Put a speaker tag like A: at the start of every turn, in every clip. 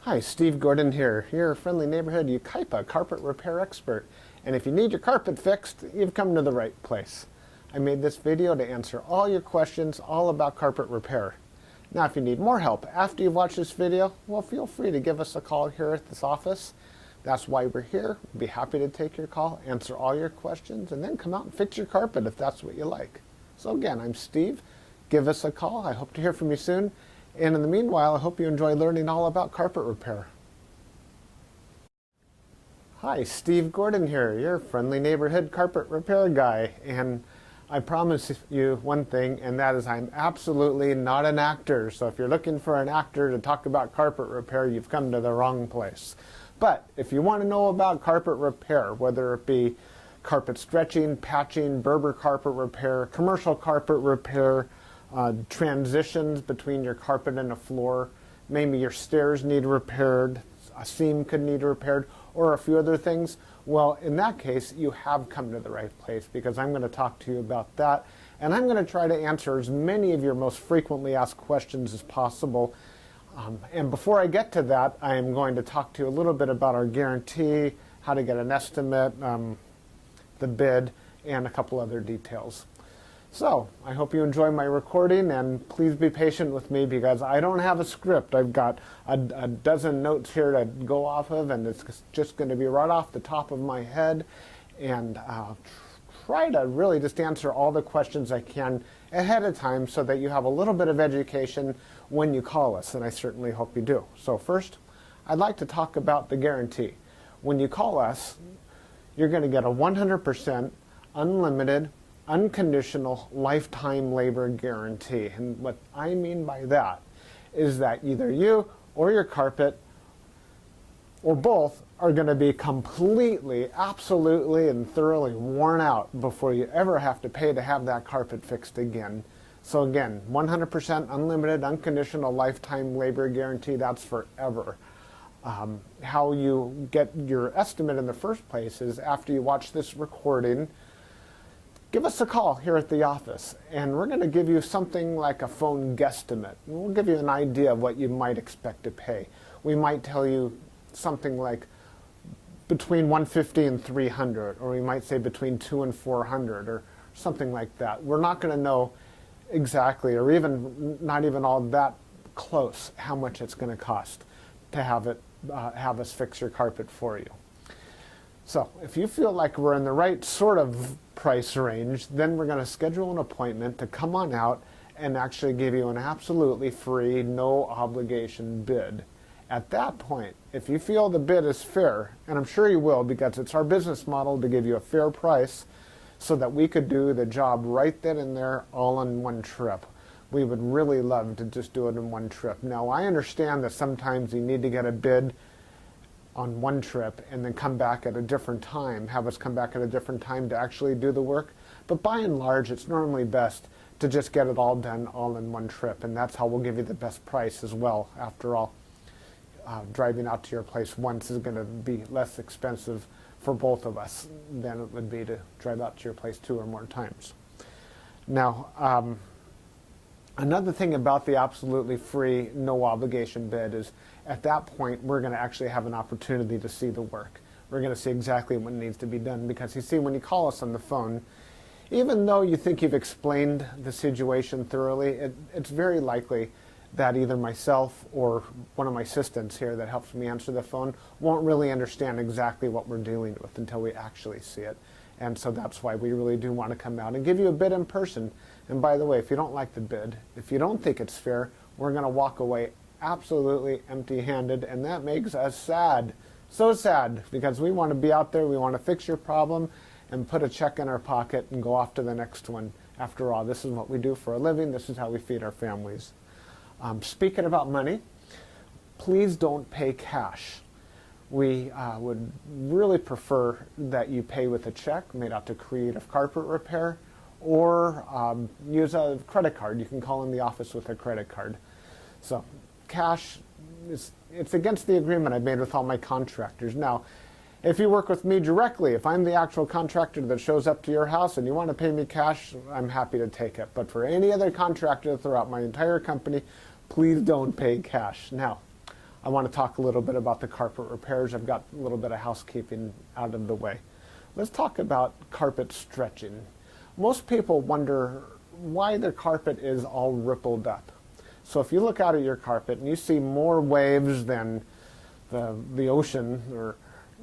A: Hi, Steve Gordon here, your friendly neighborhood Yucaipa carpet repair expert. And if you need your carpet fixed, you've come to the right place. I made this video to answer all your questions all about carpet repair. Now, if you need more help after you've watched this video, well, feel free to give us a call here at this office. That's why we're here. We'll be happy to take your call, answer all your questions, and then come out and fix your carpet if that's what you like. So again, I'm Steve. Give us a call. I hope to hear from you soon. And in the meanwhile, I hope you enjoy learning all about carpet repair. Hi, Steve Gordon here, your friendly neighborhood carpet repair guy. And I promise you one thing, and that is I'm absolutely not an actor. So if you're looking for an actor to talk about carpet repair, you've come to the wrong place. But if you want to know about carpet repair, whether it be carpet stretching, patching, Berber carpet repair, commercial carpet repair, transitions between your carpet and a floor, maybe your stairs need repaired, a seam could need repaired, or a few other things, well, in that case, you have come to the right place because I'm going to talk to you about that, and I'm going to try to answer as many of your most frequently asked questions as possible. And before I get to that, I am going to talk to you a little bit about our guarantee, how to get an estimate, the bid, and a couple other details. So, I hope you enjoy my recording, and please be patient with me because I don't have a script. I've got a dozen notes here to go off of, and it's just going to be right off the top of my head. And I'll try to really just answer all the questions I can ahead of time so that you have a little bit of education when you call us, and I certainly hope you do. So first, I'd like to talk about the guarantee. When you call us, you're going to get a 100% unlimited unconditional lifetime labor guarantee. And what I mean by that is that either you or your carpet or both are going to be completely, absolutely, and thoroughly worn out before you ever have to pay to have that carpet fixed again. So again, 100% unlimited, unconditional lifetime labor guarantee, that's forever. How you get your estimate in the first place is after you watch this recording, give us a call here at the office, and we're going to give you something like a phone guesstimate. We'll give you an idea of what you might expect to pay. We might tell you something like between $150 and $300, or we might say between $200 and $400, or something like that. We're not going to know exactly, or even not even all that close, how much it's going to cost to have us fix your carpet for you. So if you feel like we're in the right sort of price range, then we're going to schedule an appointment to come on out and actually give you an absolutely free, no obligation bid. At that point, if you feel the bid is fair, and I'm sure you will because it's our business model to give you a fair price so that we could do the job right then and there all in one trip. We would really love to just do it in one trip. Now, I understand that sometimes you need to get a bid on one trip and then come back at a different time, have us come back at a different time to actually do the work. But by and large, it's normally best to just get it all done all in one trip, and that's how we'll give you the best price as well. After all, driving out to your place once is going to be less expensive for both of us than it would be to drive out to your place 2 or more times. Now, another thing about the absolutely free, no obligation bid is at that point we're going to actually have an opportunity to see the work. We're going to see exactly what needs to be done because you see, when you call us on the phone, even though you think you've explained the situation thoroughly, it's very likely that either myself or one of my assistants here that helps me answer the phone won't really understand exactly what we're dealing with until we actually see it. And so that's why we really do want to come out and give you a bid in person. And by the way, if you don't like the bid, if you don't think it's fair, we're going to walk away absolutely empty-handed, and that makes us sad. So sad, because we want to be out there, we want to fix your problem and put a check in our pocket and go off to the next one. After all, this is what we do for a living. This is how we feed our families. Speaking about money, please don't pay cash. We would really prefer that you pay with a check made out to Creative Carpet Repair, or use a credit card. You can call in the office with a credit card. So cash, it's against the agreement I've made with all my contractors. Now, if you work with me directly, if I'm the actual contractor that shows up to your house and you want to pay me cash, I'm happy to take it. But for any other contractor throughout my entire company, please don't pay cash. Now, I want to talk a little bit about the carpet repairs. I've got a little bit of housekeeping out of the way. Let's talk about carpet stretching. Most people wonder why their carpet is all rippled up. So if you look out at your carpet and you see more waves than the ocean, or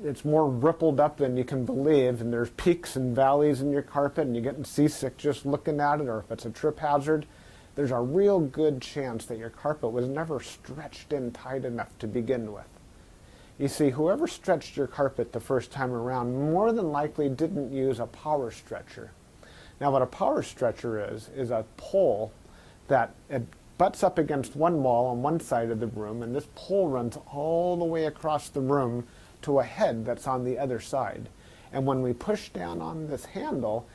A: it's more rippled up than you can believe, and there's peaks and valleys in your carpet and you're getting seasick just looking at it, or if it's a trip hazard, there's a real good chance that your carpet was never stretched in tight enough to begin with. You see, whoever stretched your carpet the first time around more than likely didn't use a power stretcher. Now what a power stretcher is a pole that it butts up against one wall on one side of the room, and this pole runs all the way across the room to a head that's on the other side. And when we push down on this handle,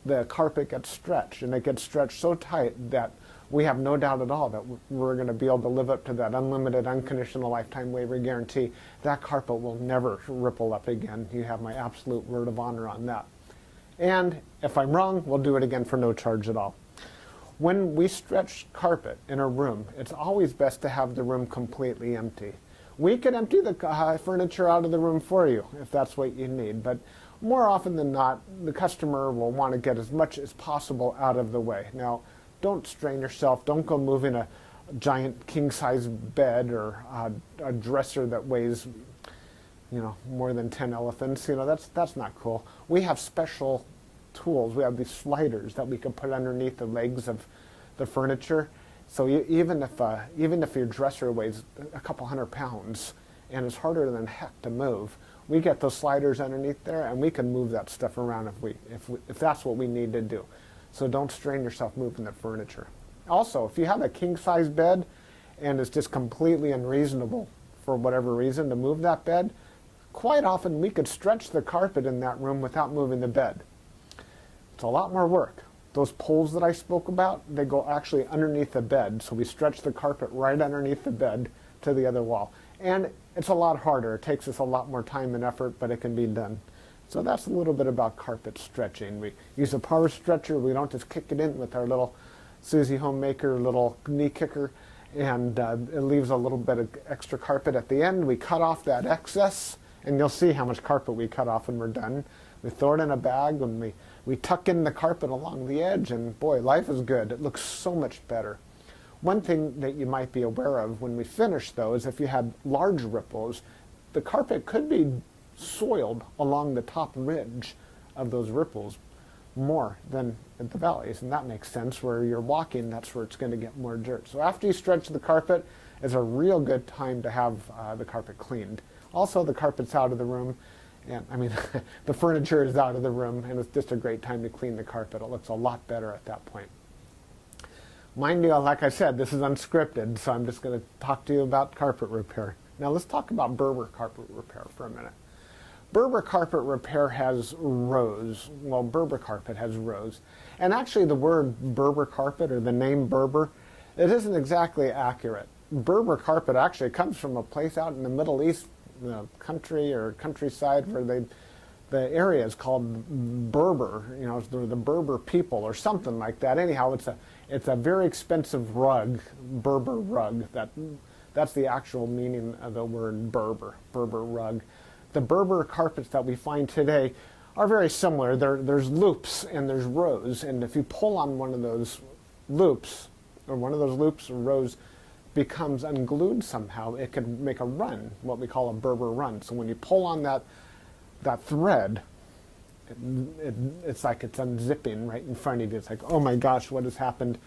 A: the carpet gets stretched, and it gets stretched so tight that we have no doubt at all that we're going to be able to live up to that unlimited, unconditional lifetime waiver guarantee. That carpet will never ripple up again. You have my absolute word of honor on that. And if I'm wrong, we'll do it again for no charge at all. When we stretch carpet in a room, it's always best to have the room completely empty. We could empty the furniture out of the room for you if that's what you need, but more often than not, the customer will want to get as much as possible out of the way. Now, don't strain yourself. Don't go moving a giant king-size bed or a dresser that weighs, more than 10 elephants. That's not cool. We have special tools. We have these sliders that we can put underneath the legs of the furniture. So even if your dresser weighs a couple hundred pounds and is harder than heck to move, we get those sliders underneath there, and we can move that stuff around if that's what we need to do. So don't strain yourself moving the furniture. Also, if you have a king-size bed and it's just completely unreasonable for whatever reason to move that bed, quite often we could stretch the carpet in that room without moving the bed. It's a lot more work. Those poles that I spoke about, they go actually underneath the bed, so we stretch the carpet right underneath the bed to the other wall. And it's a lot harder. It takes us a lot more time and effort, but it can be done. So that's a little bit about carpet stretching. We use a power stretcher. We don't just kick it in with our little Susie Homemaker little knee kicker, and it leaves a little bit of extra carpet at the end. We cut off that excess, and you'll see how much carpet we cut off when we're done. We throw it in a bag, and we tuck in the carpet along the edge, and boy, life is good. It looks so much better. One thing that you might be aware of when we finish, though, is if you had large ripples, the carpet could be soiled along the top ridge of those ripples more than at the valleys, and that makes sense. Where you're walking, that's where it's going to get more dirt. So after you stretch the carpet, is a real good time to have the carpet cleaned. Also, the carpet's out of the room, and the furniture is out of the room, and it's just a great time to clean the carpet. It looks a lot better at that point. Mind you, like I said, this is unscripted, so I'm just going to talk to you about carpet repair. Now let's talk about Berber carpet repair for a minute. Berber carpet repair has rows. Well, Berber carpet has rows. And actually the word Berber carpet, or the name Berber, it isn't exactly accurate. Berber carpet actually comes from a place out in the Middle East, country or countryside, where the area is called Berber, the Berber people or something like that. Anyhow, it's a very expensive rug, Berber rug. That's the actual meaning of the word Berber rug. The Berber carpets that we find today are very similar. There's loops and there's rows, and if you pull on one of those loops, or rows becomes unglued somehow, it can make a run, what we call a Berber run. So when you pull on that thread, it's like it's unzipping right in front of you. It's like, oh my gosh, what has happened?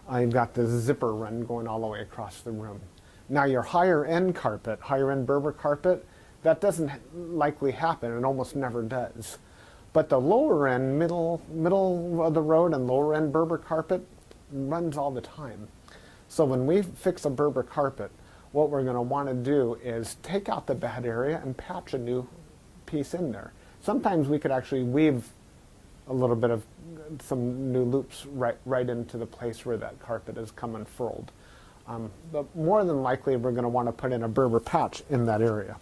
A: I've got this zipper run going all the way across the room. Now your higher end Berber carpet, that doesn't likely happen. It almost never does. But the lower end, middle of the road and lower end Berber carpet runs all the time. So when we fix a Berber carpet, what we're going to want to do is take out the bad area and patch a new piece in there. Sometimes we could actually weave a little bit of some new loops right into the place where that carpet is come unfurled. But more than likely, we're going to want to put in a Berber patch in that area.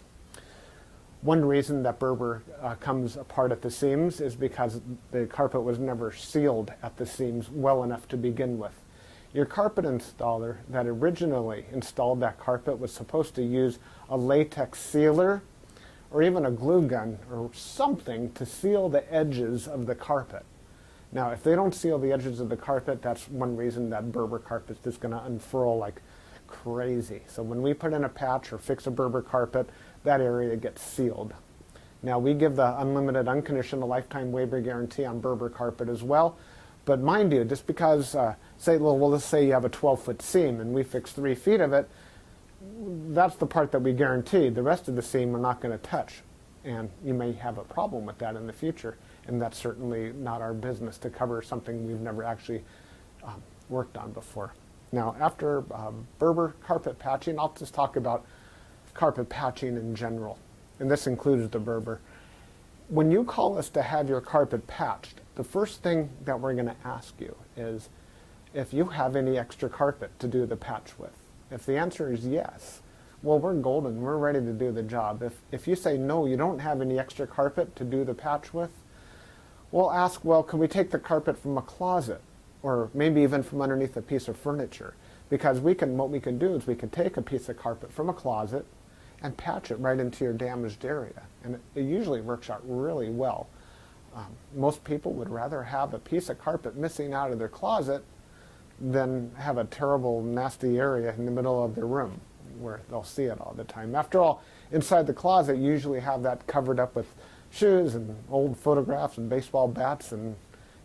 A: One reason that Berber comes apart at the seams is because the carpet was never sealed at the seams well enough to begin with. Your carpet installer that originally installed that carpet was supposed to use a latex sealer or even a glue gun or something to seal the edges of the carpet. Now, if they don't seal the edges of the carpet, that's one reason that Berber carpet is just going to unfurl like crazy. So when we put in a patch or fix a Berber carpet, that area gets sealed. Now, we give the unlimited, unconditional lifetime waiver guarantee on Berber carpet as well. But mind you, just because, let's say you have a 12-foot seam and we fix 3 feet of it, that's the part that we guarantee. The rest of the seam we're not going to touch. And you may have a problem with that in the future. And that's certainly not our business to cover something we've never actually worked on before. Now, after Berber carpet patching, I'll just talk about carpet patching in general. And this includes the Berber. When you call us to have your carpet patched, the first thing that we're going to ask you is if you have any extra carpet to do the patch with. If the answer is yes, well, we're golden. We're ready to do the job. If you say no, you don't have any extra carpet to do the patch with, we'll ask, well, can we take the carpet from a closet or maybe even from underneath a piece of furniture? Because what we can do is we can take a piece of carpet from a closet and patch it right into your damaged area. And it usually works out really well. Most people would rather have a piece of carpet missing out of their closet than have a terrible, nasty area in the middle of their room where they'll see it all the time. After all, inside the closet, you usually have that covered up with shoes and old photographs and baseball bats and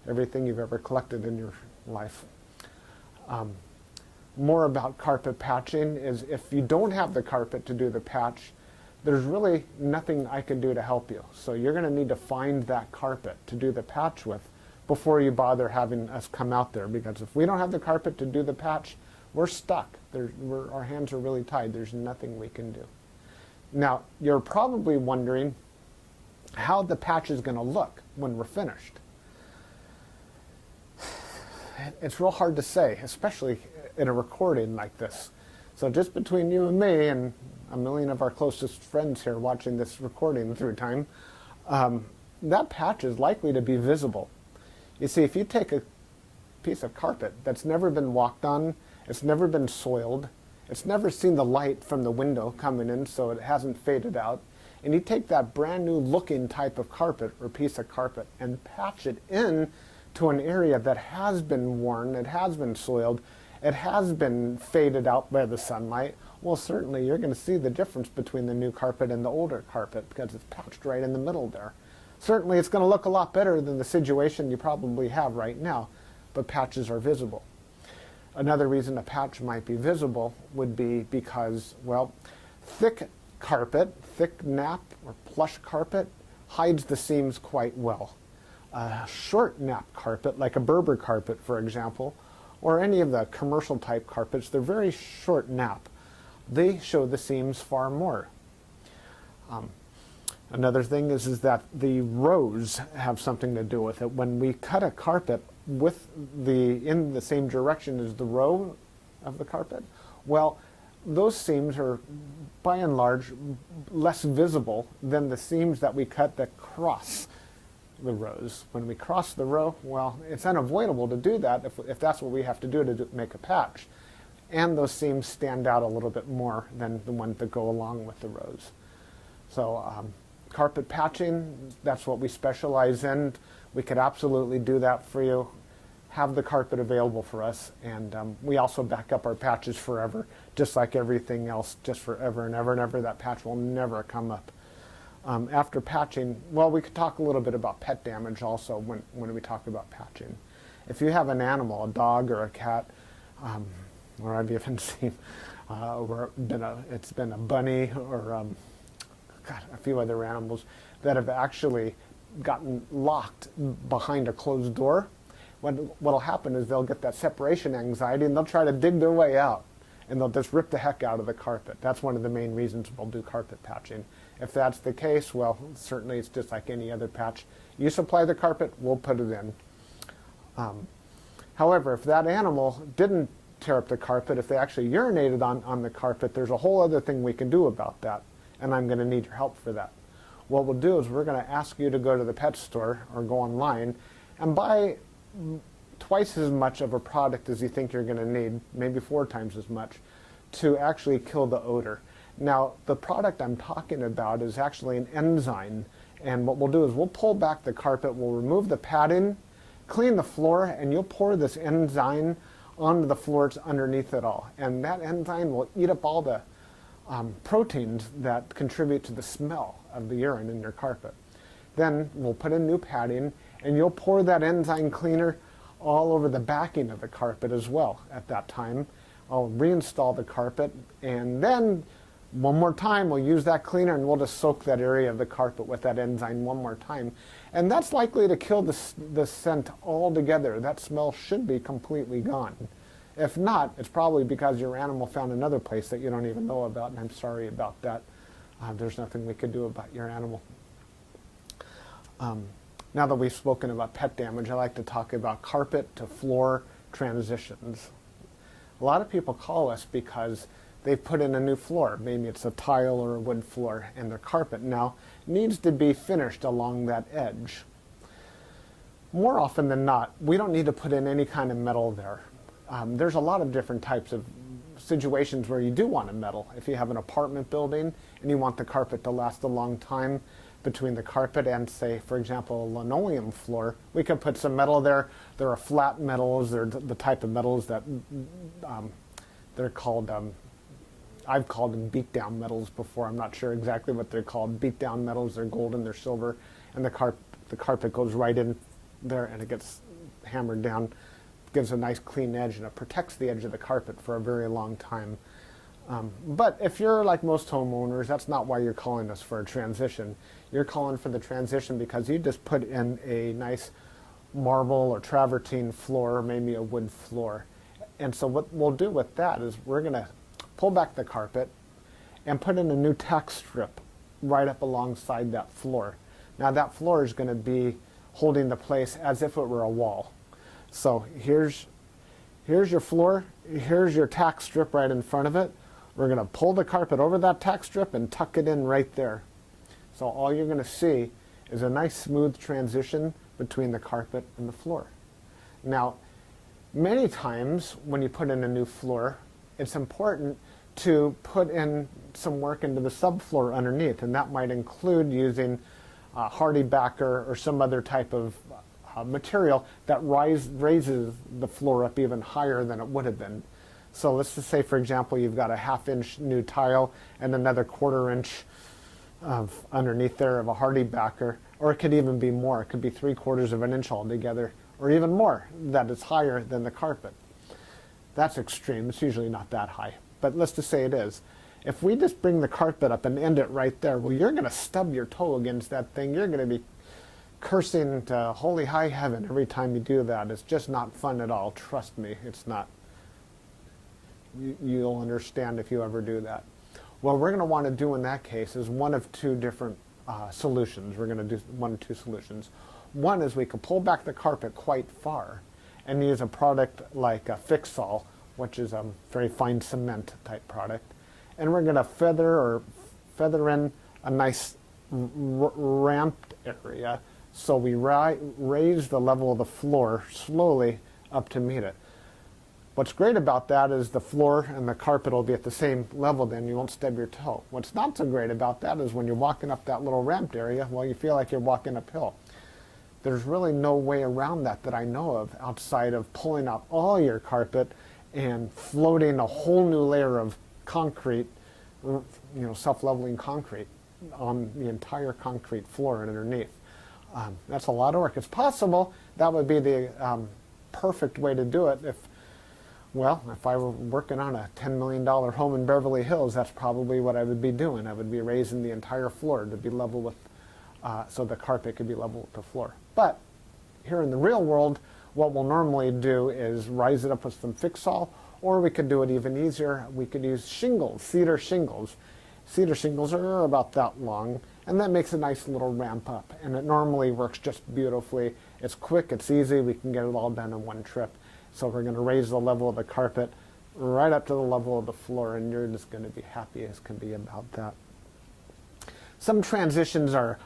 A: everything you've ever collected in your life. More about carpet patching is if you don't have the carpet to do the patch, there's really nothing I can do to help you. So you're going to need to find that carpet to do the patch with before you bother having us come out there, because if we don't have the carpet to do the patch, we're stuck. Our hands are really tied. There's nothing we can do. Now, you're probably wondering how the patch is going to look when we're finished. It's real hard to say, especially in a recording like this. So just between you and me and a million of our closest friends here watching this recording through time, that patch is likely to be visible. You see, if you take a piece of carpet that's never been walked on, it's never been soiled, it's never seen the light from the window coming in so it hasn't faded out, and you take that brand new looking type of carpet or piece of carpet and patch it in to an area that has been worn, it has been soiled, it has been faded out by the sunlight, well, certainly you're going to see the difference between the new carpet and the older carpet because it's patched right in the middle there. Certainly it's going to look a lot better than the situation you probably have right now, but patches are visible. Another reason a patch might be visible would be because, well, thick carpet, thick nap or plush carpet hides the seams quite well. A short nap carpet, like a Berber carpet, for example, or any of the commercial type carpets, they're very short nap. They show the seams far more. Another thing is that the rows have something to do with it. When we cut a carpet in the same direction as the row of the carpet, well, those seams are by and large less visible than the seams that we cut that cross the rows. When we cross the row, well, it's unavoidable to do that if that's what we have to do to make a patch. And those seams stand out a little bit more than the ones that go along with the rows. So carpet patching, that's what we specialize in. We could absolutely do that for you. Have the carpet available for us, and we also back up our patches forever, just like everything else, just forever and ever and ever. That patch will never come up. After patching, well, we could talk a little bit about pet damage also when we talk about patching. If you have an animal, a dog or a cat, or I've even seen where it's been a bunny or a few other animals that have actually gotten locked behind a closed door. What'll happen is they'll get that separation anxiety and they'll try to dig their way out and they'll just rip the heck out of the carpet. That's one of the main reasons we'll do carpet patching. If that's the case, well, certainly it's just like any other patch. You supply the carpet, we'll put it in. However, if that animal didn't tear up the carpet, if they actually urinated on the carpet, there's a whole other thing we can do about that, and I'm going to need your help for that. What we'll do is we're going to ask you to go to the pet store or go online and buy twice as much of a product as you think you're going to need, maybe 4 times as much, to actually kill the odor. Now, the product I'm talking about is actually an enzyme, and what we'll do is we'll pull back the carpet, we'll remove the padding, clean the floor, and you'll pour this enzyme onto the floors underneath it all. And that enzyme will eat up all the proteins that contribute to the smell of the urine in your carpet. Then we'll put in new padding, and you'll pour that enzyme cleaner all over the backing of the carpet as well at that time. I'll reinstall the carpet, and then one more time we'll use that cleaner, and we'll just soak that area of the carpet with that enzyme one more time. And that's likely to kill the scent altogether. That smell should be completely gone. If not, it's probably because your animal found another place that you don't even know about, and I'm sorry about that. There's nothing we could do about your animal. Now that we've spoken about pet damage, I like to talk about carpet to floor transitions. A lot of people call us because they've put in a new floor. Maybe it's a tile or a wood floor, and their carpet now needs to be finished along that edge. More often than not, we don't need to put in any kind of metal there. There's a lot of different types of situations where you do want a metal. If you have an apartment building and you want the carpet to last a long time, between the carpet and, say, for example, a linoleum floor, we could put some metal there. There are flat metals. They're the type of metals that they're called, I've called them beat-down metals before. I'm not sure exactly what they're called. Beat-down metals, they're golden, they're silver, and the carpet goes right in there and it gets hammered down, gives a nice clean edge, and it protects the edge of the carpet for a very long time. But if you're like most homeowners, that's not why you're calling us for a transition. You're calling for the transition because you just put in a nice marble or travertine floor, maybe a wood floor. And so what we'll do with that is we're going to pull back the carpet and put in a new tack strip right up alongside that floor. Now that floor is going to be holding the place as if it were a wall. So here's your floor, here's your tack strip right in front of it. We're going to pull the carpet over that tack strip and tuck it in right there. So all you're going to see is a nice smooth transition between the carpet and the floor. Now, many times when you put in a new floor, it's important to put in some work into the subfloor underneath, and that might include using hardy backer or some other type of material that raises the floor up even higher than it would have been. So let's just say, for example, you've got a 1/2 inch new tile and another 1/4 inch of underneath there of a hardy backer, or it could even be more. It could be 3/4 of an inch altogether, or even more, that is higher than the carpet. That's extreme. It's usually not that high, but let's just say it is. If we just bring the carpet up and end it right there, well, you're going to stub your toe against that thing. You're going to be cursing to holy high heaven every time you do that. It's just not fun at all. Trust me, it's not. You'll understand if you ever do that. What we're going to want to do in that case is one of two different solutions. We're going to do one of two solutions. One is we can pull back the carpet quite far and use a product like a Fix-All, which is a very fine cement type product. And we're going to feather in a nice ramped area so we raise the level of the floor slowly up to meet it. What's great about that is the floor and the carpet will be at the same level, then you won't stub your toe. What's not so great about that is when you're walking up that little ramped area, well, you feel like you're walking uphill. There's really no way around that I know of outside of pulling out all your carpet and floating a whole new layer of concrete, self-leveling concrete on the entire concrete floor and underneath. That's a lot of work. It's possible that would be the perfect way to do it if I were working on a $10 million home in Beverly Hills, that's probably what I would be doing. I would be raising the entire floor to be level with, so the carpet could be level with the floor. But here in the real world, what we'll normally do is rise it up with some Fix-All, or we could do it even easier. We could use shingles, cedar shingles. Cedar shingles are about that long, and that makes a nice little ramp up. And it normally works just beautifully. It's quick, it's easy, we can get it all done in one trip. So we're going to raise the level of the carpet right up to the level of the floor, and you're just going to be happy as can be about that. Some transitions are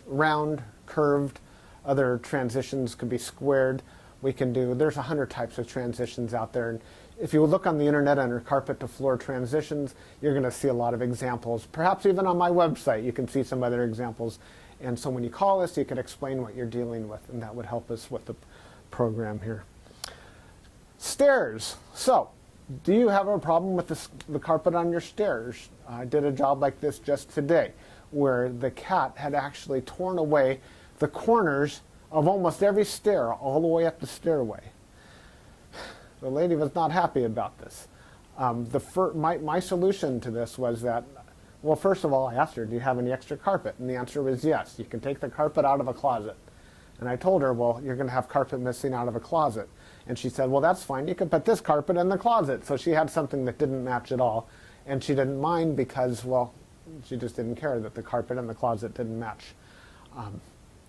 A: round, curved. Other transitions could be squared. We can do, there's 100 types of transitions out there. And if you look on the internet under carpet to floor transitions, you're going to see a lot of examples. Perhaps even on my website, you can see some other examples. And so when you call us, you can explain what you're dealing with, and that would help us with the program here. Stairs. So, do you have a problem with the carpet on your stairs? I did a job like this just today, where the cat had actually torn away the corners of almost every stair all the way up the stairway. The lady was not happy about this. My solution to this was that, well, first of all, I asked her, do you have any extra carpet? And the answer was yes. You can take the carpet out of a closet. And I told her, well, you're going to have carpet missing out of a closet. And she said, well, that's fine. You can put this carpet in the closet. So she had something that didn't match at all. And she didn't mind because, well, she just didn't care that the carpet in the closet didn't match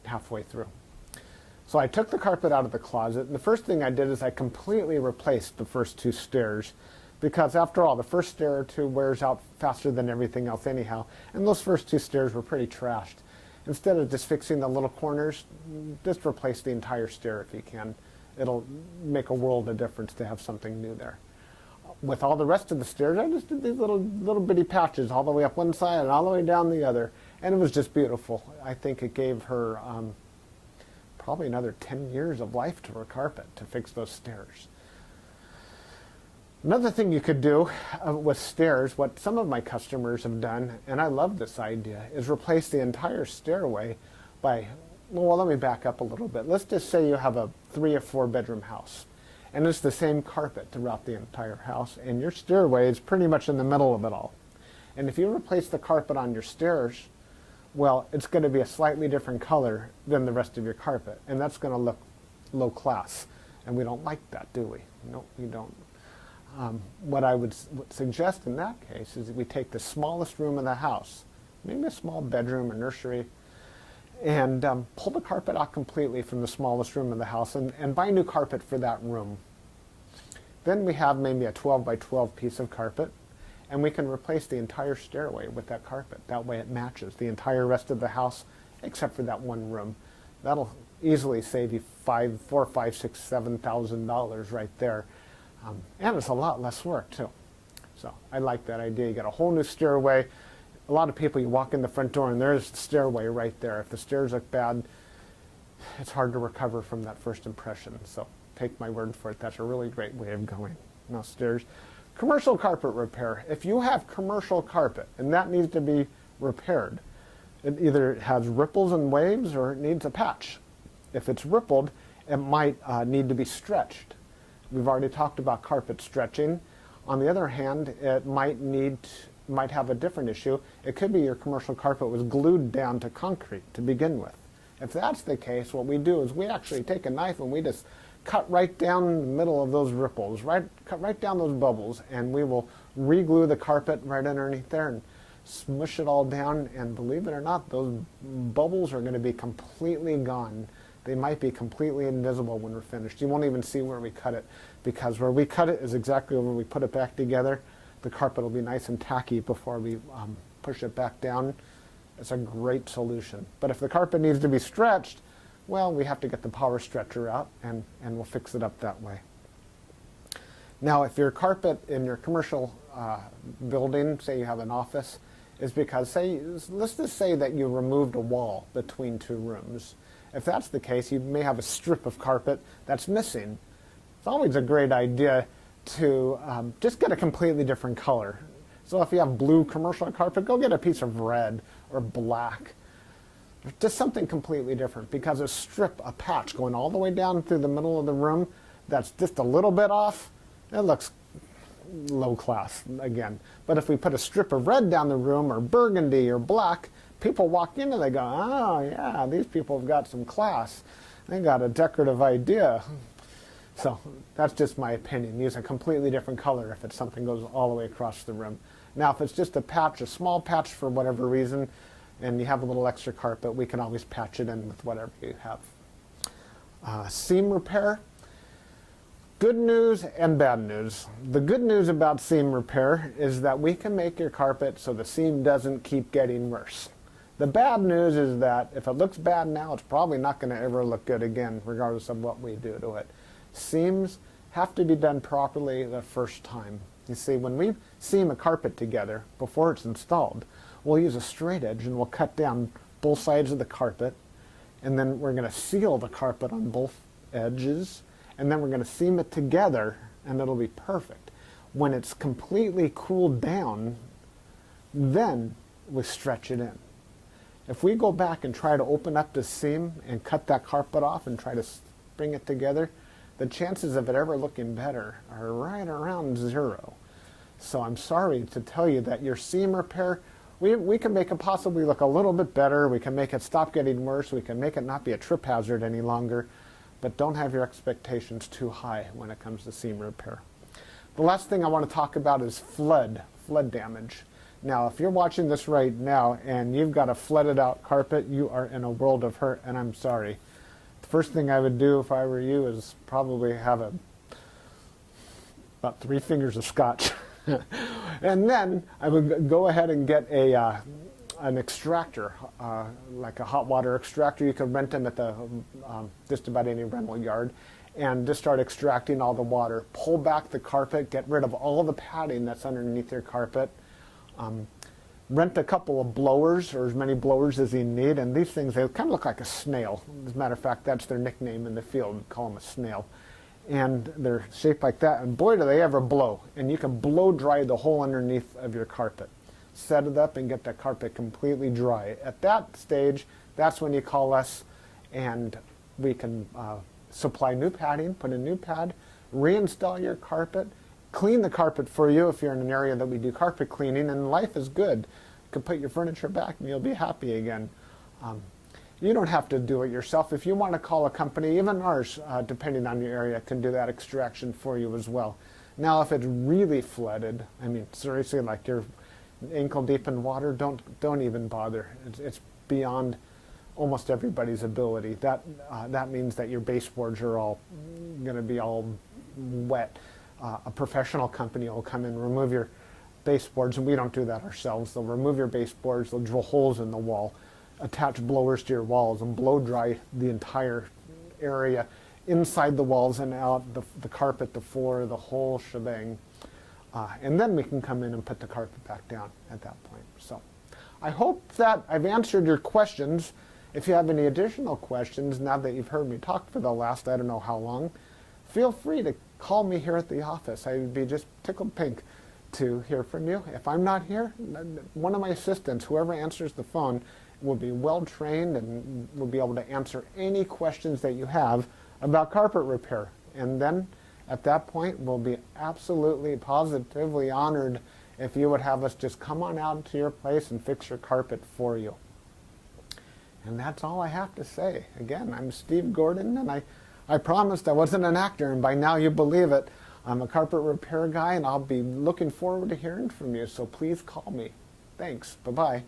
A: halfway through. So I took the carpet out of the closet, and the first thing I did is I completely replaced the first two stairs, because after all, the first stair or two wears out faster than everything else anyhow, and those first two stairs were pretty trashed. Instead of just fixing the little corners, just replace the entire stair if you can. It'll make a world of difference to have something new there. With all the rest of the stairs, I just did these little bitty patches all the way up one side and all the way down the other, and it was just beautiful. I think it gave her probably another 10 years of life to her carpet to fix those stairs. Another thing you could do with stairs, what some of my customers have done, and I love this idea, is replace the entire stairway by, well, let me back up a little bit. Let's just say you have a 3 or 4 bedroom house, and it's the same carpet throughout the entire house, and your stairway is pretty much in the middle of it all. And if you replace the carpet on your stairs, well, it's going to be a slightly different color than the rest of your carpet, and that's going to look low class, and we don't like that, do we? No, we don't. What I would suggest in that case is that we take the smallest room in the house, maybe a small bedroom or nursery, and pull the carpet out completely from the smallest room in the house and buy new carpet for that room. Then we have maybe a 12 by 12 piece of carpet, and we can replace the entire stairway with that carpet. That way it matches the entire rest of the house except for that one room. That'll easily save you $4,000, $5,000, $6,000, $7,000 right there. And it's a lot less work too. So I like that idea. You got a whole new stairway. A lot of people, you walk in the front door and there's the stairway right there. If the stairs look bad, it's hard to recover from that first impression. So take my word for it. That's a really great way of going. Now stairs. Commercial carpet repair. If you have commercial carpet and that needs to be repaired, it either has ripples and waves or it needs a patch. If it's rippled, it might need to be stretched. We've already talked about carpet stretching. On the other hand, it might have a different issue. It could be your commercial carpet was glued down to concrete to begin with. If that's the case, what we do is we actually take a knife and we just cut right down the middle of those ripples, cut right down those bubbles, and we will re-glue the carpet right underneath there and smush it all down, and believe it or not, those bubbles are going to be completely gone. They might be completely invisible when we're finished. You won't even see where we cut it, because where we cut it is exactly where we put it back together. The carpet will be nice and tacky before we push it back down. It's a great solution. But if the carpet needs to be stretched, well, we have to get the power stretcher out, and we'll fix it up that way. Now, if your carpet in your commercial building, say you have an office, is because, let's just say that you removed a wall between two rooms. If that's the case, you may have a strip of carpet that's missing. It's always a great idea to just get a completely different color. So if you have blue commercial carpet, go get a piece of red or black. Just something completely different, because a patch going all the way down through the middle of the room that's just a little bit off, it looks low class again. But if we put a strip of red down the room, or burgundy or black, people walk in and they go, oh yeah, these people have got some class. They got a decorative idea. So that's just my opinion. Use a completely different color if it's something goes all the way across the room. Now if it's just a patch, a small patch for whatever reason, and you have a little extra carpet, we can always patch it in with whatever you have. Seam repair. Good news and bad news. The good news about seam repair is that we can make your carpet so the seam doesn't keep getting worse. The bad news is that if it looks bad now, it's probably not going to ever look good again, regardless of what we do to it. Seams have to be done properly the first time. You see, when we seam a carpet together before it's installed, we'll use a straight edge and we'll cut down both sides of the carpet, and then we're going to seal the carpet on both edges, and then we're going to seam it together, and it'll be perfect. When it's completely cooled down, then we stretch it in. If we go back and try to open up the seam and cut that carpet off and try to bring it together, the chances of it ever looking better are right around 0. So I'm sorry to tell you that your seam repair, we can make it possibly look a little bit better. We can make it stop getting worse. We can make it not be a trip hazard any longer. But don't have your expectations too high when it comes to seam repair. The last thing I want to talk about is flood damage. Now, if you're watching this right now and you've got a flooded out carpet, you are in a world of hurt, and I'm sorry. The first thing I would do if I were you is probably have about 3 fingers of scotch. And then I would go ahead and get an extractor, like a hot water extractor. You can rent them at the just about any rental yard, and just start extracting all the water. Pull back the carpet, get rid of all the padding that's underneath your carpet. Rent a couple of blowers, or as many blowers as you need, and these things, they kind of look like a snail. As a matter of fact, that's their nickname in the field. We call them a snail. And they're shaped like that, and boy do they ever blow. And you can blow dry the whole underneath of your carpet. Set it up and get that carpet completely dry. At that stage, that's when you call us, and we can supply new padding, put a new pad, reinstall your carpet, clean the carpet for you if you're in an area that we do carpet cleaning, and life is good. You can put your furniture back and you'll be happy again. You don't have to do it yourself. If you want to call a company, even ours, depending on your area, can do that extraction for you as well. Now, if it's really flooded, I mean, seriously, like you're ankle deep in water, don't even bother. It's beyond almost everybody's ability. That means that your baseboards are all going to be all wet. A professional company will come and remove your baseboards, and we don't do that ourselves. They'll remove your baseboards, they'll drill holes in the wall, attach blowers to your walls, and blow dry the entire area, inside the walls and out, the carpet, the floor, the whole shebang. And then we can come in and put the carpet back down at that point. So I hope that I've answered your questions. If you have any additional questions, now that you've heard me talk for the last I don't know how long, feel free to call me here at the office. I would be just tickled pink to hear from you. If I'm not here, one of my assistants, whoever answers the phone, will be well trained and will be able to answer any questions that you have about carpet repair. And then at that point, we'll be absolutely positively honored if you would have us just come on out to your place and fix your carpet for you. And that's all I have to say. Again, I'm Steve Gordon, and I promised I wasn't an actor, and by now you believe it. I'm a carpet repair guy, and I'll be looking forward to hearing from you, so please call me. Thanks. Bye-bye.